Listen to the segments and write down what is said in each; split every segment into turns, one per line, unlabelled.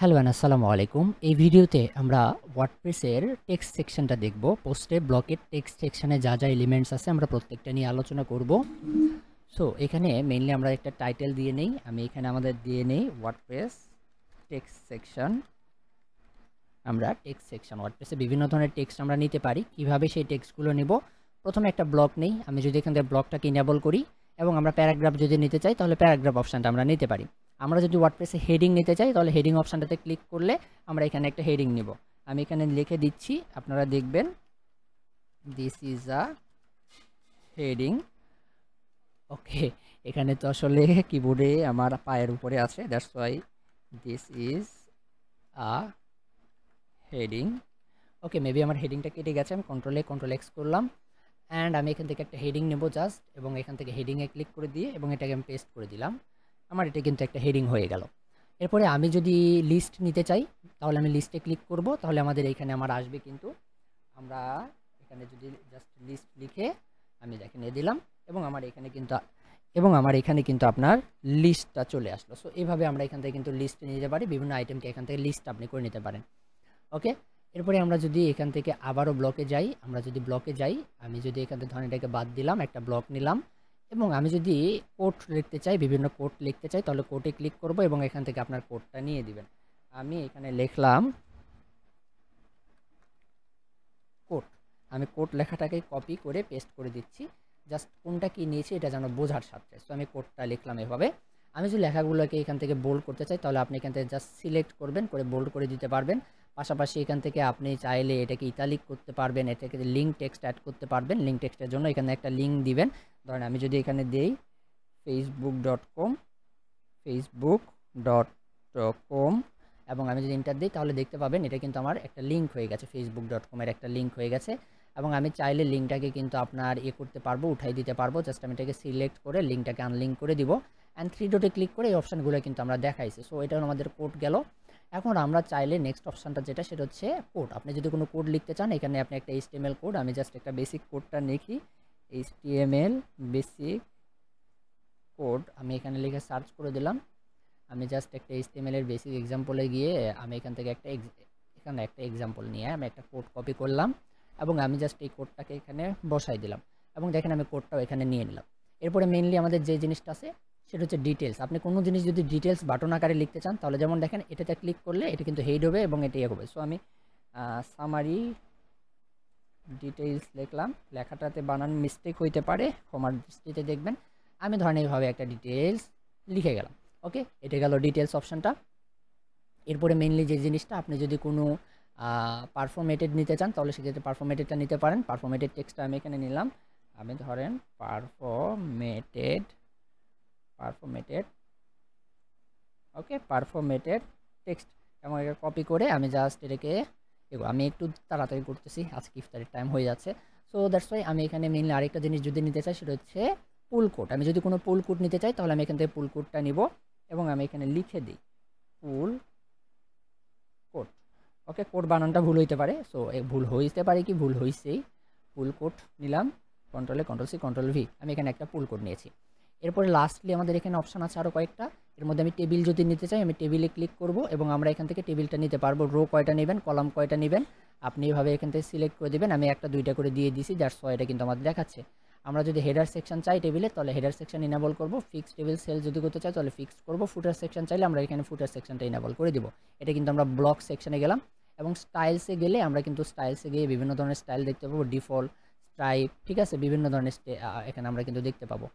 Hello আসসালামু আলাইকুম। এই ভিডিওতে আমরা ওয়ার্ডপ্রেসের টেক্সট সেকশনটা দেখব। পোস্টে ব্লকের টেক্সট সেকশনে যা যা এলিমেন্টস আছে আমরা প্রত্যেকটা নিয়ে আলোচনা করব। সো এখানে মেইনলি আমরা একটা টাইটেল দিয়ে নেই। আমি এখানে আমাদের দিয়ে নেই ওয়ার্ডপ্রেস টেক্সট সেকশন। আমরা টেক্সট সেকশন ওয়ার্ডপ্রেসে বিভিন্ন ধরনের টেক্সট আমরা নিতে পারি। কিভাবে সেই টেক্সটগুলো নেব? প্রথমে একটা ব্লক নেই। আমি যদি এখান থেকে ব্লকটাকে ইনেবল করি এবং আমরা প্যারাগ্রাফ যদি নিতে চাই তাহলে প্যারাগ্রাফ অপশনটা আমরা নিতে পারি। আমরা যদি ওয়ার্ডপ্রেসে হেডিং নিতে চাই তাহলে হেডিং অপশনটাতে ক্লিক করলে আমরা এখানে একটা হেডিং নিব। আমি এখানে লিখে দিচ্ছি, আপনারা দেখবেন দিস ইজ আ হেডিং। ওকে, এখানে তো আসলে কিবোর্ডে আমার পায়ের উপরে আছে, that's why this is a heading. Okay, maybe আমার হেডিংটা কেটে গেছে। আমি কন্ট্রোল এক্স করলাম অ্যান্ড আমি এখান থেকে একটা হেডিং নেব জাস্ট, এবং এখান থেকে হেডিংয়ে ক্লিক করে দিয়ে এবং এটাকে আমি পেস্ট করে দিলাম। আমার এটা কিন্তু একটা হেডিং হয়ে গেল। এরপরে আমি যদি লিস্ট নিতে চাই তাহলে আমি লিস্টে ক্লিক করব, তাহলে আমাদের এইখানে আমার আসবে। কিন্তু আমরা এখানে যদি জাস্ট লিস্ট লিখে আমি দেখেন দিলাম এবং আমার এখানে কিন্তু আপনার লিস্টটা চলে আসলো। সো এইভাবে আমরা এখান থেকে কিন্তু লিস্ট নিতে পারি, বিভিন্ন আইটেমকে এখান থেকে লিস্ট আপনি করে নিতে পারেন। ওকে, এরপরে আমরা যদি এখান থেকে আবারও ব্লকে যাই, আমি যদি এখান থেকে ধরেন এটাকে বাদ দিলাম, একটা ব্লক নিলাম এবং আমি যদি কোড লিখতে চাই, বিভিন্ন কোড লিখতে চাই, তাহলে কোডে ক্লিক করব এবং এখান থেকে আপনার কোডটা নিয়ে দিবেন। আমি এখানে লিখলাম কোড। আমি কোড লেখাটাকে কপি করে পেস্ট করে দিচ্ছি, জাস্ট কোনটা কি নিয়েছি এটা যেন বোঝার সাথে। সো আমি কোডটা লিখলাম এভাবে। আমি যদি লেখাগুলোকে এখান থেকে বোল্ড করতে চাই তাহলে আপনি এখান থেকে জাস্ট সিলেক্ট করবেন, করে বোল্ড করে দিতে পারবেন। পাশাপাশি এখান থেকে আপনি চাইলে এটাকে ইটালিক করতে পারবেন, এটাকে লিঙ্ক টেক্সট অ্যাড করতে পারবেন। লিঙ্ক টেক্সটের জন্য এখানে একটা লিঙ্ক দিবেন। ধরেন আমি যদি এখানে দেই facebook.com এবং আমি যদি এন্টার দিই তাহলে দেখতে পাবেন এটা কিন্তু আমার একটা লিঙ্ক হয়ে গেছে, facebook.com এর একটা লিঙ্ক হয়ে গেছে। এবং আমি চাইলে লিঙ্কটাকে কিন্তু আপনার করতে পারবো, উঠাই দিতে পারবো। জাস্ট আমি এটাকে সিলেক্ট করে লিঙ্কটাকে আনলিঙ্ক করে দিব অ্যান্ড থ্রি ডটে ক্লিক করে এই অপশানগুলো কিন্তু আমরা দেখাইছি। সো এটা আমাদের কোড গেল। এখন আমরা চাইলে নেক্সট অপশানটা যেটা, সেটা হচ্ছে কোড। আপনি যদি কোনো কোড লিখতে চান, এখানে আপনি একটা HTML কোড, আমি জাস্ট একটা বেসিক কোডটা লিখি, HTML বেসিক কোড আমি এখানে লিখে সার্চ করে দিলাম। আমি জাস্ট একটা HTML এর বেসিক এক্সাম্পলে গিয়ে আমি এখান থেকে এখানে একটা এক্সাম্পল নিয়ে আমি একটা কোড কপি করলাম এবং আমি জাস্ট এই কোডটাকে এখানে বসাই দিলাম এবং দেখেন আমি কোডটাও এখানে নিয়ে নিলাম। এরপরে মেইনলি আমাদের যে জিনিসটা আছে সেটা হচ্ছে ডিটেলস। আপনি কোনো জিনিস যদি ডিটেলস বাটন আকারে লিখতে চান তাহলে যেমন দেখেন এটাতে ক্লিক করলে এটা কিন্তু হেড হবে এবং এটা হবে। সো আমি সামারি ডিটেইলস লিখলাম। লেখাটাতে বানান মিস্টেক হইতে পারে, ক্ষমার দৃষ্টিতে দেখবেন। আমি ধরেন এইভাবে একটা ডিটেলস লিখে গেলাম। ওকে, এটা গেল ডিটেলস অপশানটা। এরপরে মেইনলি যে জিনিসটা, আপনি যদি কোনো পারফরমেটেড নিতে চান তাহলে সেক্ষেত্রে পারফরমেটেডটা নিতে পারেন। পারফরমেটেড টেক্সটটা আমি এখানে নিলাম। আমি ধরেন পারফরমেটেড টেক্সট এবং এটা কপি করে আমি জাস্ট এটাকে আমি একটু তাড়াতাড়ি করতেছি, আজকে ইফতারের টাইম হয়ে যাচ্ছে। সো দ্যাটস ওয়াই আমি এখানে মেইনলি আরেকটা জিনিস যদি নিতে চাই সেটা হচ্ছে পুল কোড। আমি যদি কোনো পুল কোড নিতে চাই তাহলে আমি এখান থেকে পুল কোডটা নিব এবং আমি এখানে লিখে দিই পুল কোড। ওকে, কোড বানানটা ভুল হইতে পারে, সো ভুল হইতে পারে কি ভুল হইছেই। পুল কোড নিলাম, কন্ট্রোল-C কন্ট্রোল-V, আমি এখানে একটা পুল কোড নিয়েছি। এরপরে লাস্টলি আমাদের এখানে অপশান আছে আরও কয়েকটা। এর মধ্যে আমি টেবিল যদি নিতে চাই আমি টেবিলে ক্লিক করব এবং আমরা এখান থেকে টেবিলটা নিতে পারবো। রো কয়টা নেবেন, কলাম কয়টা নেবেন আপনি এভাবে এখান থেকে সিলেক্ট করে দেবেন। আমি একটা দুইটা করে দিয়ে দিছি, দ্যাটস ওয়াই এটা কিন্তু আমাদের দেখাচ্ছে। আমরা যদি হেডার সেকশন চাই টেবিলে তাহলে হেডার সেকশন ইনেবল করব। ফিক্স টেবিল সেল যদি করতে চাই তাহলে ফিক্স করব। ফুটার সেকশন চাইলে আমরা এখানে ফুটার সেকশনটা ইনেবল করে দিব। এটা কিন্তু আমরা ব্লক সেকশনে গেলাম এবং স্টাইলসে গেলে আমরা কিন্তু স্টাইলসে গিয়ে বিভিন্ন ধরনের স্টাইল দেখতে পাবো, ডিফল্ট, স্ট্রাইপ, ঠিক আছে, বিভিন্ন ধরনের এখানে আমরা কিন্তু দেখতে পাবো।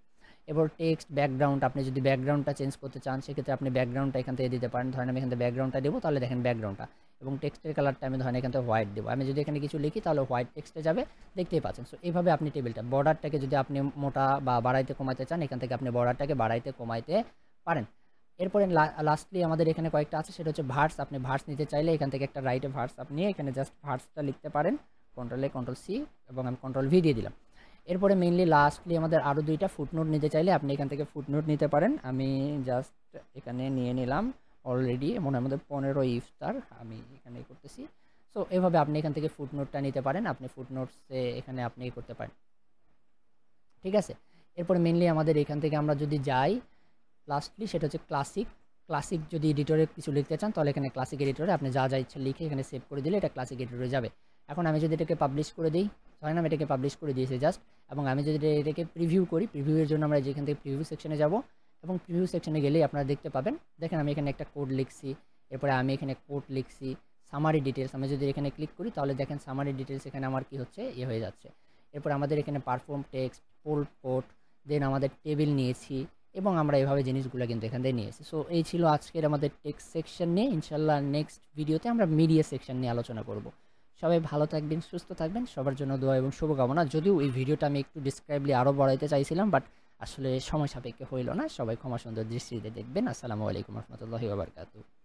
এবার টেক্সট ব্যাকগ্রাউন্ড, আপনি যদি ব্যাকগ্রাউন্ডটা চেঞ্জ করতে চান সেক্ষেত্রে আপনি ব্যাকগ্রাউন্ডটা এখান থেকে দিতে পারেন। ধরেন আমি এখান থেকে ব্যাকগ্রাউন্ডটা দেবো, তাহলে দেখেন ব্যাকগ্রাউন্ডটা এবং টেক্সটের কালারটা আমি ধরেন এখান থেকে হোয়াইট দেবো। আমি যদি এখানে কিছু লিখি তাহলে হোয়াইট টেক্সটে যাবে, দেখতেই পাচ্ছেন। সো এইভাবে আপনি টেবিলটা, বর্ডারটাকে যদি আপনি মোটা বা বাড়াইতে কমাইতে চান এখান থেকে আপনি বর্ডারটাকে বাড়াইতে কমাইতে পারেন। এরপরে লাস্টলি আমাদের এখানে কয়েকটা আছে, সেটা হচ্ছে ভার্স। আপনি ভার্স নিতে চাইলে এখান থেকে একটা রাইটে ভার্স আপনি এখানে জাস্ট ভার্সটা লিখতে পারেন, কন্ট্রোল-C এবং আমি কন্ট্রোল-V দিয়ে দিলাম। এরপরে মেইনলি লাস্টলি আমাদের আরও দুইটা ফুটনোট নিতে চাইলে আপনি এখান থেকে ফুটনোট নিতে পারেন। আমি জাস্ট এখানে নিয়ে নিলাম, অলরেডি মনে আমাদের 15 ইফতার আমি এখানে করতেছি। সো এভাবে আপনি এখান থেকে ফুটনোটটা নিতে পারেন, আপনি ফুটনোটসে এখানে আপনি করতে পারেন, ঠিক আছে। এরপরে মেইনলি আমাদের এখান থেকে আমরা যদি যাই লাস্টলি সেটা হচ্ছে ক্লাসিক। ক্লাসিক যদি এডিটরে কিছু লিখতে চান তাহলে এখানে ক্লাসিক এডিটরে আপনি যা ইচ্ছা লিখে এখানে সেভ করে দিলে এটা ক্লাসিক এডিটরে যাবে। এখন আমি যদি এটাকে পাবলিশ করে দিই, ধরেন আমি এটাকে পাবলিশ করে দিয়েছি জাস্ট, এবং আমি যদি এটাকে প্রিভিউ করি, প্রিভিউয়ের জন্য আমরা যেখান থেকে প্রিভিউ সেকশনে যাব, এবং প্রিভিউ সেকশনে গেলেই আপনারা দেখতে পাবেন, দেখেন আমি এখানে একটা কোড লিখছি, এরপরে আমি এখানে কোড লিখছি, সামারি ডিটেলস। আমি যদি এখানে ক্লিক করি তাহলে দেখেন সামারি ডিটেলস এখানে আমার কি হচ্ছে, হয়ে যাচ্ছে। এরপর আমাদের এখানে পারফর্ম টেক্সট, পোল কোড, দেন আমাদের টেবিল নিয়েছি, এবং আমরা এভাবে জিনিসগুলো কিন্তু এখান থেকে নিয়েছি। সো এই ছিল আজকের আমাদের টেক্সট সেকশন নিয়ে। ইনশাল্লাহ নেক্সট ভিডিওতে আমরা মিডিয়া সেকশন নিয়ে আলোচনা করব। সবাই ভালো থাকবেন, সুস্থ থাকবেন, সবার জন্য দোয়া এবং শুভকামনা। যদিও এই ভিডিওটা আমি একটু ডিসক্রাইবলি আরও বাড়াইতে চাইছিলাম, বাট আসলে সময় সাপেক্ষে হইল না। সবাই ক্ষমা সুন্দর দৃষ্টিতে দেখবেন। আসসালামু আলাইকুম রহমতুল্লাহি ওয়া বারাকাতুহু।